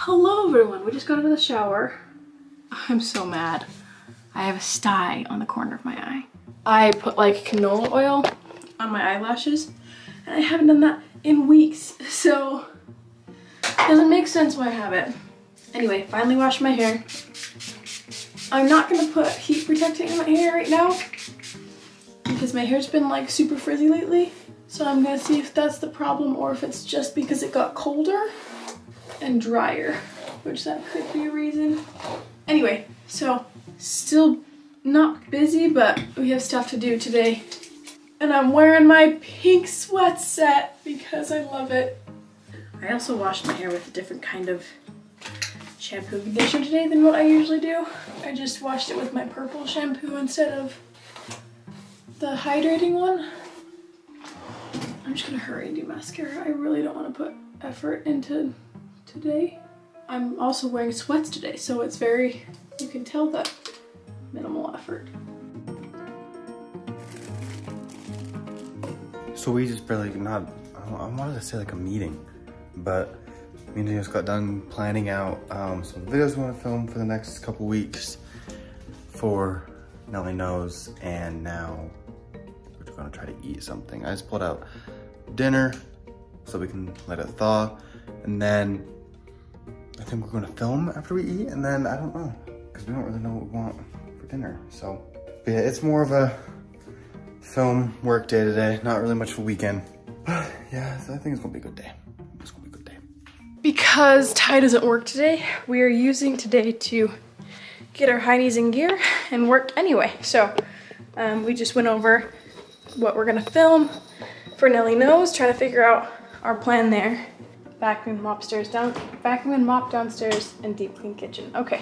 Hello everyone, we just got out of the shower. I'm so mad. I have a sty on the corner of my eye. I put like canola oil on my eyelashes and I haven't done that in weeks, so it doesn't make sense why I have it. Anyway, finally washed my hair. I'm not gonna put heat protectant in my hair right now because my hair's been like super frizzy lately. So I'm gonna see if that's the problem or if it's just because it got colder and drier, which that could be a reason. Anyway, so still not busy, but we have stuff to do today. And I'm wearing my pink sweat set because I love it. I also washed my hair with a different kind of shampoo conditioner today than what I usually do. I just washed it with my purple shampoo instead of the hydrating one. I'm just gonna hurry and do mascara. I really don't want to put effort into today. I'm also wearing sweats today, so it's very, you can tell that minimal effort. So we just barely not, I wanted to say like a meeting, but me and just got done planning out some videos we want to film for the next couple weeks for Nelly Knows, and now we're gonna try to eat something. I just pulled out dinner so we can let it thaw, and then I think we're gonna film after we eat, and then I don't know, because we don't really know what we want for dinner. So, but yeah, it's more of a film work day today, not really much of a weekend. But yeah, so I think it's gonna be a good day. It's gonna be a good day. Because Ty doesn't work today, we are using today to get our high knees in gear and work anyway. So we just went over what we're gonna film for Nelly Knows, trying to figure out our plan there. Vacuum and mop downstairs, and deep clean kitchen. Okay,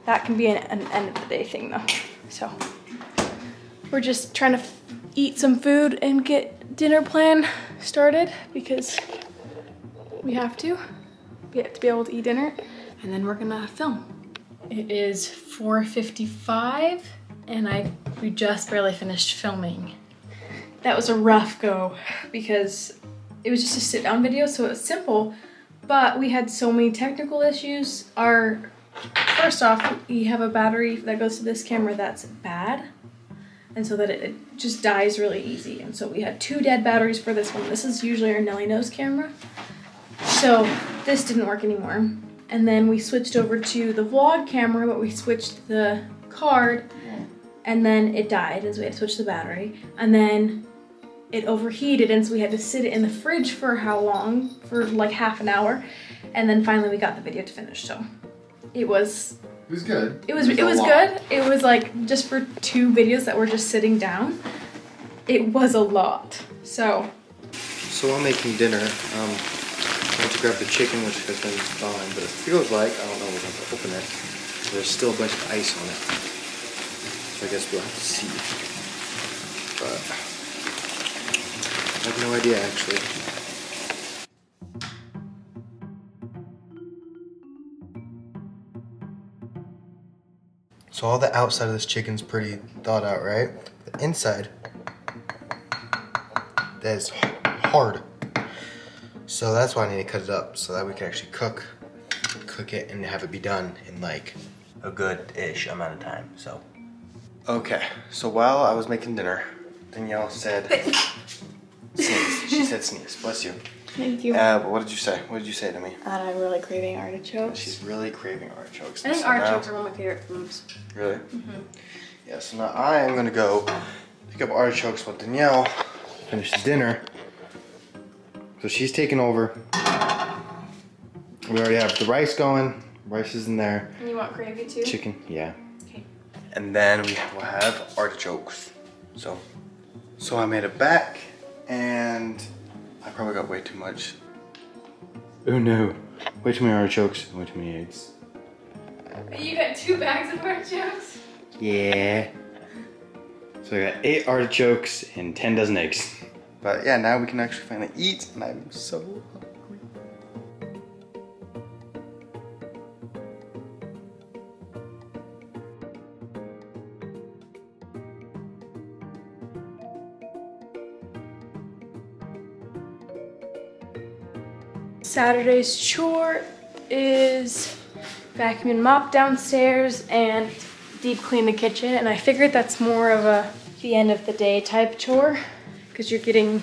that can be an end of the day thing though. So we're just trying to eat some food and get dinner plan started because we have to be able to eat dinner, and then we're gonna film. It is 4:55 and we just barely finished filming. That was a rough go because it was just a sit down video, so it was simple, but we had so many technical issues. First off, we have a battery that goes to this camera that's bad, and so that it just dies really easy. And so we had 2 dead batteries for this one. This is usually our Nelly Knows camera. So this didn't work anymore. And then we switched over to the vlog camera, but we switched the card and then it died, and so we had to switch the battery. And then it overheated, and so we had to sit it in the fridge for how long? For like half an hour. And then finally we got the video to finish, so it was good. It was good. It was like, just for 2 videos that were just sitting down, it was a lot. So while making dinner, I went to grab the chicken, which has been thawing, but it feels like, I don't know, we're going to open it. There's still a bunch of ice on it. So I guess we'll have to see. But I have no idea, actually. So all the outside of this chicken's pretty thawed out, right? The inside, that is hard. So that's why I need to cut it up, so that we can actually cook it and have it be done in like a good-ish amount of time, so. Okay, so while I was making dinner, Danielle said, sneeze. She said sneeze, bless you. thank you. But what did you say? What did you say to me? And I'm really craving artichokes. She's really craving artichokes. I think artichokes are one of my favorite foods. Really? Mm-hmm. Yeah, so now I am gonna go pick up artichokes with Danielle, finish the dinner. So she's taking over. We already have the rice going. Rice is in there. And you want gravy too? Chicken, yeah. Okay. And then we will have artichokes. So I made it back, and I probably got way too much. Oh no, way too many artichokes, way too many eggs. You got 2 bags of artichokes? Yeah. So I got 8 artichokes and 10 dozen eggs. But yeah, now we can actually finally eat, and I'm so hungry. Saturday's chore is vacuum and mop downstairs and deep clean the kitchen. And I figured that's more of a the end of the day type chore because you're getting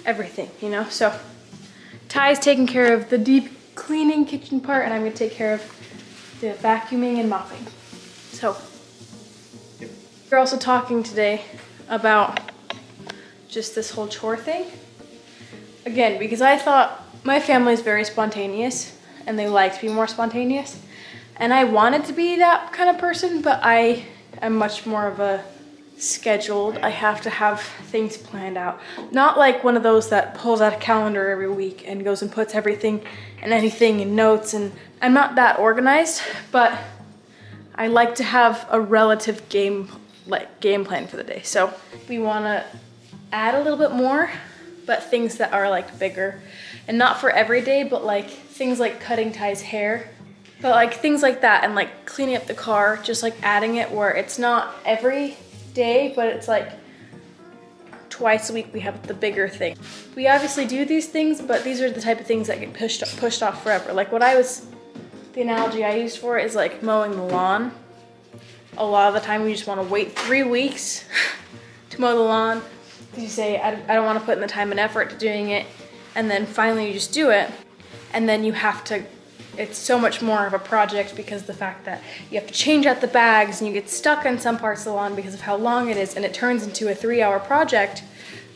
everything, you know? So Ty's taking care of the deep cleaning kitchen part and I'm gonna take care of the vacuuming and mopping. So we're also talking today about just this whole chore thing. Again, because I thought my family is very spontaneous and they like to be more spontaneous. And I wanted to be that kind of person, but I am much more of a scheduled. I have to have things planned out. Not like one of those that pulls out a calendar every week and goes and puts everything and anything in notes. And I'm not that organized, but I like to have a relative game plan for the day. So we want to add a little bit more, but things that are like bigger and not for every day, but like things like cutting Ty's hair, but like things like that, and like cleaning up the car, just like adding it where it's not every day, but it's like twice a week we have the bigger thing. We obviously do these things, but these are the type of things that get pushed off forever. Like the analogy I used for it is like mowing the lawn. A lot of the time we just want to wait 3 weeks to mow the lawn. You say, I don't want to put in the time and effort to doing it, and then finally you just do it, and then you have to, it's so much more of a project because the fact that you have to change out the bags and you get stuck on some parts of the lawn because of how long it is, and it turns into a 3-hour project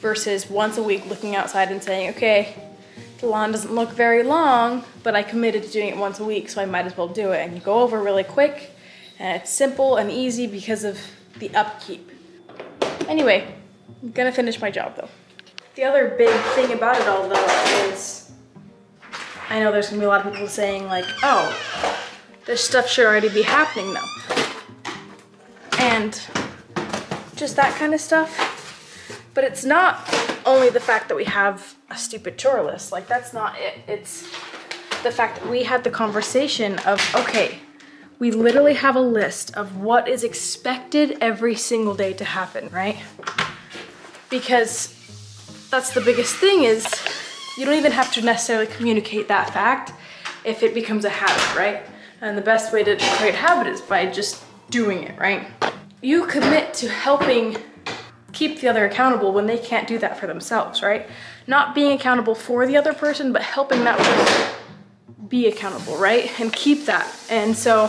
versus once a week looking outside and saying, okay, the lawn doesn't look very long, but I committed to doing it once a week, so I might as well do it. And you go over really quick, and it's simple and easy because of the upkeep. Anyway, I'm gonna finish my job though. The other big thing about it all though is, I know there's gonna be a lot of people saying like, oh, this stuff should already be happening though. And just that kind of stuff. But it's not only the fact that we have a stupid chore list, like that's not it. It's the fact that we had the conversation of, okay, we literally have a list of what is expected every single day to happen, right? Because that's the biggest thing is you don't even have to necessarily communicate that fact if it becomes a habit, right? And the best way to create a habit is by just doing it, right? You commit to helping keep the other accountable when they can't do that for themselves, right? Not being accountable for the other person, but helping that person be accountable, right? And keep that. And so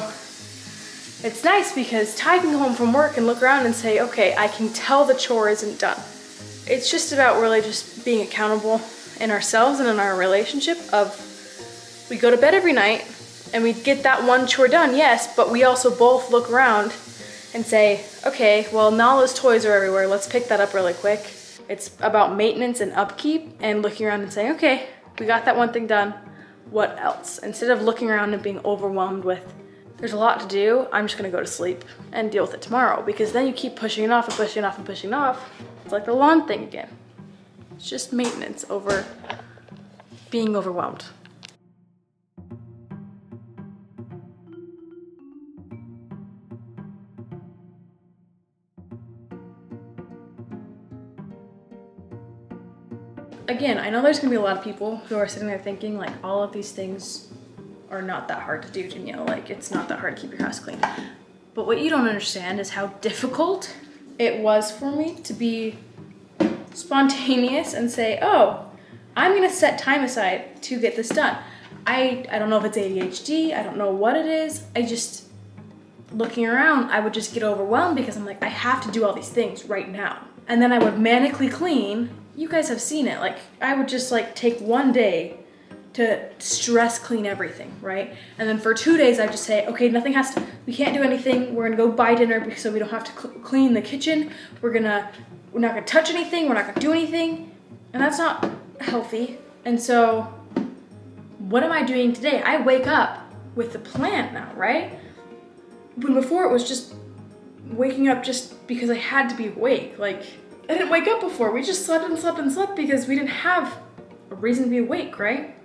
it's nice because Ty can go home from work and look around and say, okay, I can tell the chore isn't done. It's just about really just being accountable in ourselves and in our relationship of, we go to bed every night and we get that one chore done, yes, but we also both look around and say, okay, well, Nala's toys are everywhere. Let's pick that up really quick. It's about maintenance and upkeep and looking around and saying, okay, we got that one thing done. What else? Instead of looking around and being overwhelmed with, there's a lot to do, I'm just gonna go to sleep and deal with it tomorrow, because then you keep pushing it off and pushing it off and pushing it off. It's like the lawn thing again. It's just maintenance over being overwhelmed. Again, I know there's gonna be a lot of people who are sitting there thinking like all of these things are not that hard to do, Danielle. Like it's not that hard to keep your house clean. But what you don't understand is how difficult it was for me to be spontaneous and say, oh, I'm gonna set time aside to get this done. I don't know if it's ADHD, I don't know what it is. I just, looking around, I would just get overwhelmed because I'm like, I have to do all these things right now. And then I would manically clean. You guys have seen it. Like I would just like take one day to stress clean everything, right? And then for 2 days, I just say, okay, we can't do anything. We're gonna go buy dinner so we don't have to clean the kitchen. We're not gonna touch anything. We're not gonna do anything. And that's not healthy. And so what am I doing today? I wake up with the plan now, right? When before it was just waking up just because I had to be awake. Like I didn't wake up before. We just slept and slept and slept because we didn't have a reason to be awake, right?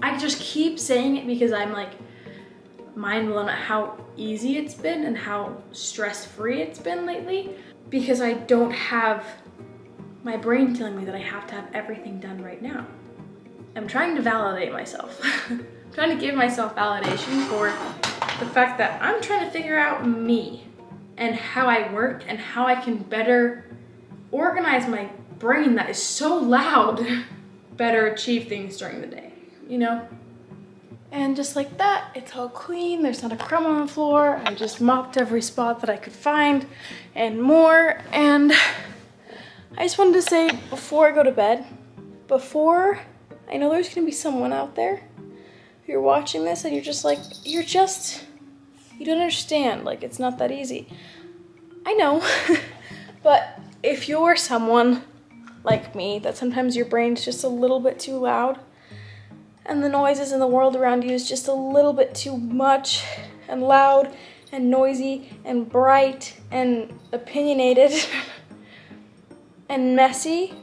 I just keep saying it because I'm like mind blown at how easy it's been and how stress-free it's been lately, because I don't have my brain telling me that I have to have everything done right now. I'm trying to validate myself, I'm trying to give myself validation for the fact that I'm trying to figure out me and how I work and how I can better organize my brain that is so loud, better achieve things during the day, you know? And just like that, it's all clean. There's not a crumb on the floor. I just mopped every spot that I could find and more. And I just wanted to say before I go to bed, I know there's gonna be someone out there, you're watching this and you're just like, you don't understand, like it's not that easy. I know, but if you're someone like me, that sometimes your brain's just a little bit too loud and the noises in the world around you is just a little bit too much and loud and noisy and bright and opinionated and messy,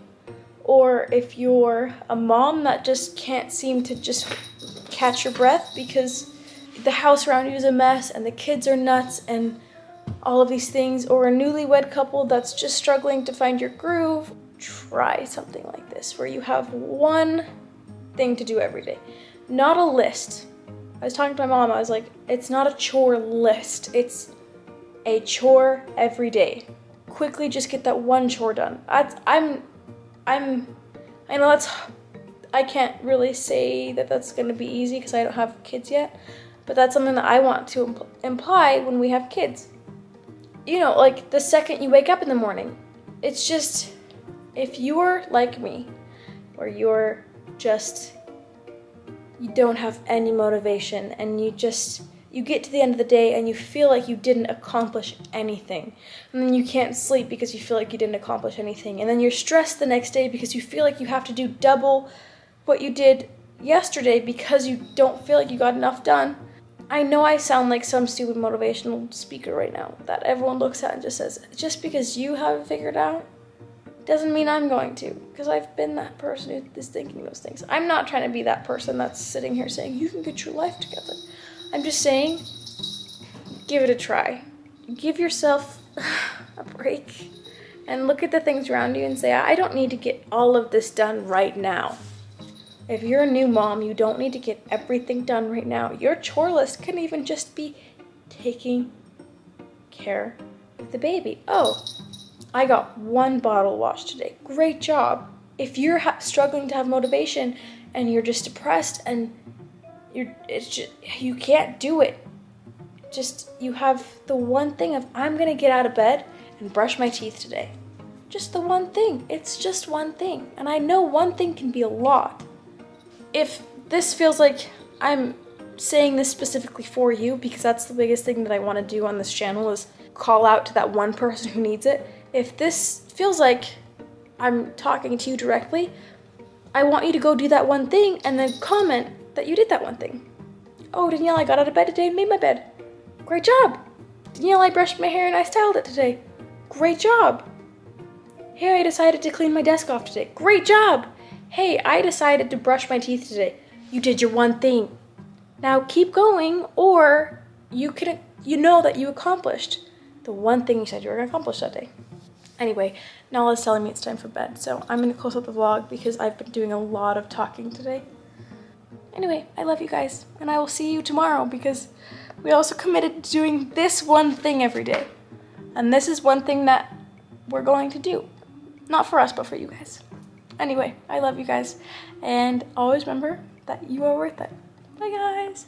or if you're a mom that just can't seem to just catch your breath because the house around you is a mess and the kids are nuts and all of these things, or a newlywed couple that's just struggling to find your groove, try something like this where you have one thing to do every day, not a list. I was talking to my mom, I was like, it's not a chore list, it's a chore every day. Quickly just get that one chore done. I know I can't really say that that's gonna be easy because I don't have kids yet, but that's something that I want to imply when we have kids. You know, like the second you wake up in the morning, it's just, if you're like me, or you don't have any motivation and you get to the end of the day and you feel like you didn't accomplish anything. And then you can't sleep because you feel like you didn't accomplish anything. And then you're stressed the next day because you feel like you have to do double what you did yesterday because you don't feel like you got enough done. I know I sound like some stupid motivational speaker right now that everyone looks at and just says, just because you haven't figured out doesn't mean I'm going to, because I've been that person who is thinking those things. I'm not trying to be that person that's sitting here saying, you can get your life together. I'm just saying, give it a try. Give yourself a break and look at the things around you and say, I don't need to get all of this done right now. If you're a new mom, you don't need to get everything done right now. Your chore list can even just be taking care of the baby. Oh, I got one bottle washed today. Great job. If you're struggling to have motivation and you're just depressed and you can't do it, just you have the one thing of, I'm gonna get out of bed and brush my teeth today. Just the one thing. It's just one thing. And I know one thing can be a lot. If this feels like I'm saying this specifically for you, because that's the biggest thing that I want to do on this channel is call out to that one person who needs it. If this feels like I'm talking to you directly, I want you to go do that one thing and then comment that you did that one thing. Oh, Danielle, I got out of bed today and made my bed. Great job. Danielle, I brushed my hair and I styled it today. Great job. Hey, I decided to clean my desk off today. Great job. Hey, I decided to brush my teeth today. You did your one thing. Now keep going, or you know that you accomplished the one thing you said you were gonna accomplish that day. Anyway, Nala's telling me it's time for bed, so I'm gonna close up the vlog because I've been doing a lot of talking today. Anyway, I love you guys, and I will see you tomorrow because we also committed to doing this one thing every day. And this is one thing that we're going to do. Not for us, but for you guys. Anyway, I love you guys, and always remember that you are worth it. Bye, guys.